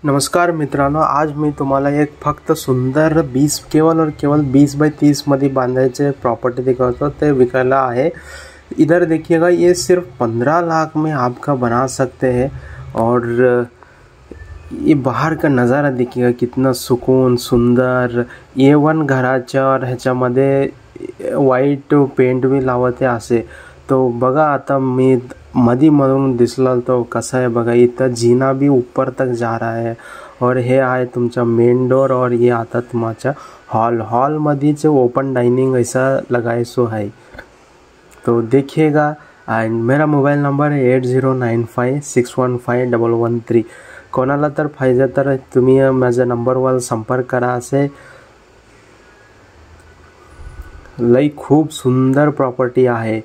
नमस्कार मित्रांनो, आज मी तुम्हाला एक फक्त सुंदर केवल 20 बाय 30 मध्ये बांधायचे प्रॉपर्टी दिखाता हूँ। ते विकायला आहे। इधर देखिएगा, ये सिर्फ 15 लाख में आपका बना सकते हैं। और ये बाहर का नज़ारा देखिएगा, कितना सुकून सुंदर A1 घराच्या और ह्याच्यामध्ये व्हाईट पेंट भी लावते असे। तो बघा, आता मी मधून दिसला तो कसा आहे बघा। इथं जिना भी ऊपर तक जा रहा है। और हे आहे तुमचा मेन डोर। और ये आता तुमचा हॉल मध्येच ओपन डाइनिंग ऐसा लगायसो है। तो देखिएगा। एंड मेरा मोबाईल नंबर है 8095615113। कोणाला तर पाहिजे तर तुम्ही माझ्या नंबरवर संपर्क करा। असे लई खूप सुंदर प्रॉपर्टी आहे।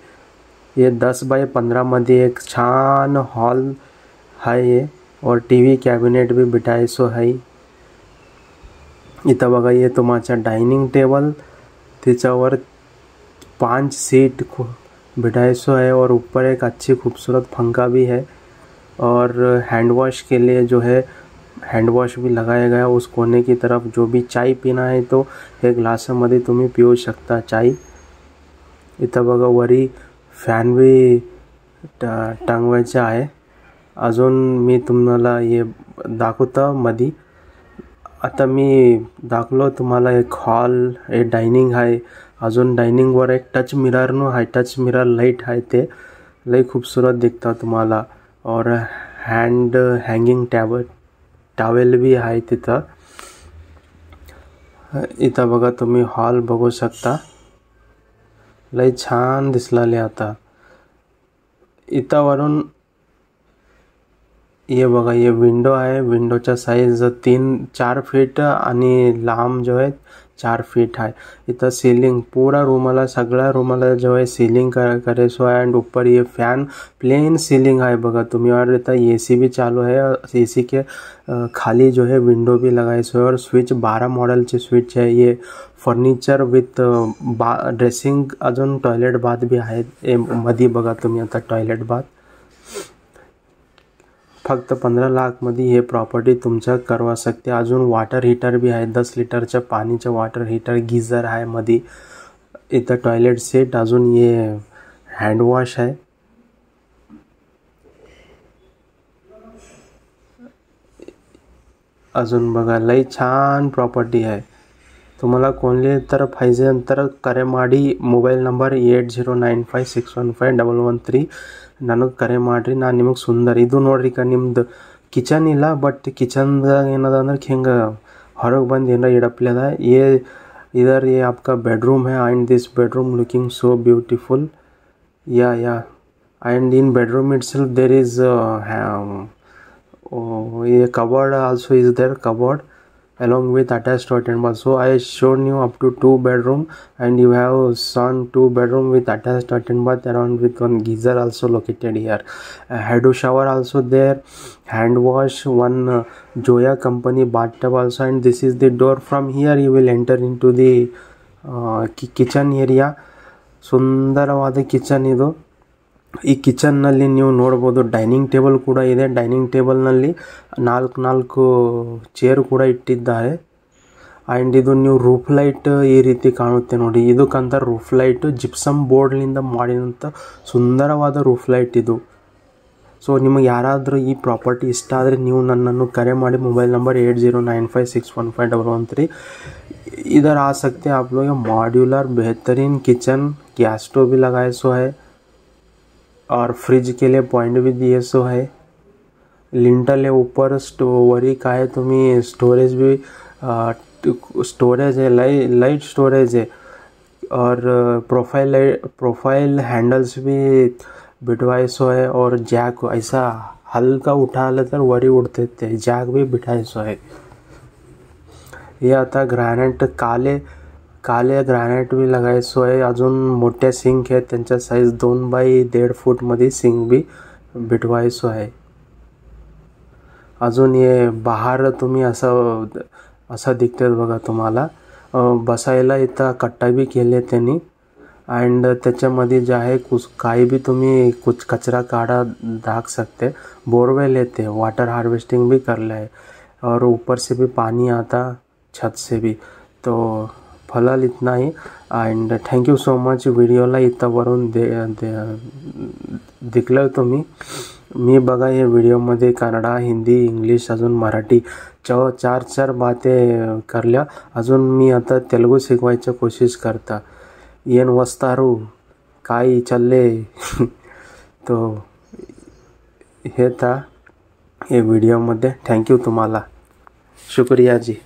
ये 10 बाय 15 मध्ये एक छान हॉल है ये। और टीवी कॅबिनेट भी बिठायसो है। इथं बघा, ये तुमचा डाइनिंग टेबल, त्याच्यावर 5 सीट बिठायसो है। और ऊपर एक अच्छी खूबसूरत पंखा भी है। और हैंड वॉश के लिए जो है हैंड वॉश भी लगाया गया उस कोने की तरफ। जो भी चाय पीना है तो हे ग्लासामध्ये तुम्ही पिऊ शकता चाय। इथं बघा, वरी फॅन भी टांगवायचा आहे। अजून मी तुम्हाला हे दाखवतो मध्ये। आता मी दाखवलो तुम्हाला एक हॉल, एक डायनिंग आहे। अजून डायनिंगवर एक टच मिरर लाईट आहे। ते लई खूबसूरत दिसतं तुम्हाला। और हँड हँगिंग टॉवेल भी आहे तिथं। इथं बघा, तुम्ही हॉल बघू शकता, लई छान दिसलाले। आता इथं वरून ये बघा, ये विंडो आहे। विंडोचा साइज 3-4 फीट आणि लांब जो है 4 फीट है। इथं सीलिंग पूरा रूमाला, सगळ्या रूमाला जो है सीलिंग करेसो है। एंड ऊपर ये फैन प्लेन सीलिंग है बघा तुम्ही। और इथं एसी भी चालू है। एसी के खाली जो है विंडो भी लगायसो है। और स्विच 12 मॉडलचे स्विच है। ये फर्निचर विथ ड्रेसिंग, अजून टॉयलेट बाथ भी आहे मध्ये बघा तुम्ही। आता टॉयलेट बाथ फक्त 15 लाख मध्ये हे प्रॉपर्टी तुमच्या करवा सकते। अजून वॉटर हीटर भी आहे, 10 लिटरच्या पाणीचं वॉटर हीटर, गीजर आहे मध्ये। इथं टॉयलेट सेट, अजून ये हँड वॉश आहे। अजून बघा, लई छान प्रॉपर्टी आहे। तुम्हाला कोणले तर पाहिजे तर करे ಮಾಡಿ। ಮೊಬೈಲ್ ನಂಬರ್ 8095615113 ನನಗೆ ಕರೆ ಮಾಡಿರಿ। ನಾನು ನಿಮಗೆ ಸುಂದರ ಇದು ನೋಡ್ರಿ। ನಿಮ್ದು ಕಿಚನ್ ಇಲ್ಲ, ಬಟ್ ಕಿಚನ್ದಾಗ ಏನದ ಅಂದ್ರೆ ಹಿಂಗೆ ಹೊರಗೆ ಬಂದು ಏನೋ ಇಡಪ್ಲದ। इधर ये आपका बेडरूम है। एंड दिस बेडरूम लुकिंग सो ब्यूटीफुल। या and in bedroom itself there is ये cupboard also is there, cupboard along with attached toilet bath. So I showed you up to 2 bedroom, and you have son 2 bedroom with attached toilet bath around with one geyser also located here. Head shower also there, hand wash, one Joya company bathtub also. And this is the door. From here you will enter into the kitchen area. ಸುಂದರವಾದ kitchen ಇದು। ಈ kitchen ನಲ್ಲಿ ನೀವು ನೋಡಬಹುದು dining table ಕೂಡ ಇದೆ। Dining table ನಲ್ಲಿ 4 chair ಕೂಡ ಇಟ್ಟಿದ್ದಾರೆ। ಅಂಡ್ ಇದು ನೀವು ರೂಫ್ ಲೈಟ್ ಈ ರೀತಿ ಕಾಣುತ್ತೆ ನೋಡಿ। ಇದಕ್ಕಂತ ರೂಫ್ ಲೈಟ್ ಜಿಪ್ಸಮ್ ಬೋರ್ಡ್ ನಿಂದ ಮಾಡಿದಂತ ಸುಂದರವಾದ ರೂಫ್ ಲೈಟ್ ಇದು। ಸೊ ನಿಮಗೆ ಯಾರಾದರೂ ಈ ಪ್ರಾಪರ್ಟಿ ಇಷ್ಟ ಆದರೆ ನೀವು ನನ್ನನ್ನು ಕರೆ ಮಾಡಿ। Mobile number 8095615113। इधर आ सकते हैं आप लोग। मॉड्यूलर बेहतरीन किचन, गैस स्टोव भी लगाए सो है। और फ्रिज के लिए पॉइंट भी दिए सो है। लिंटल है ऊपर, वरी का है तुम्ही स्टोरेज भी स्टोरेज है, लाइट स्टोरेज है। और प्रोफाइल हैंडल्स भी बिठवाए सो है। और जैक ऐसा हल्का उठा ले तर वरी उड़ते थे, जैक भी बिठाए सो है। ये आता ग्रॅनाइट, काले ग्रॅनाइट भी लगाए सो है। अजून मोठ्या सिंक है, त्यांचा साइज 2 बाय 1.5 फूट मध्ये सिंक भी बिठवाए सो है। अजून ये बाहेर तुम्ही असं दिसते बघा तुम्हाला। बसायला इथं कट्टा भी केले त्यांनी। एंड त्याच्यामध्ये जे आहे काही भी तुम्ही कचरा काढा दाख सकते। बोरवेल येते, वाटर हार्वेस्टिंग भी करले आहे। और ऊपर से भी पानी आता छत से भी, तो फलल इतना ही. अँड थँक्यू सो मच व्हिडिओला इथंवरून दिखलं तुम्ही. मी बघा या व्हिडिओमध्ये कन्नडा, हिंदी, इंग्लिश अजून मराठी 4 बातें करल्या. अजून मी आता तेलुगू शिकवायची कोशिश करता. येन वस्तारू काय चल्ले तो हे था ये व्हिडिओमध्ये. थँक्यू तुम्हाला, शुक्रिया जी.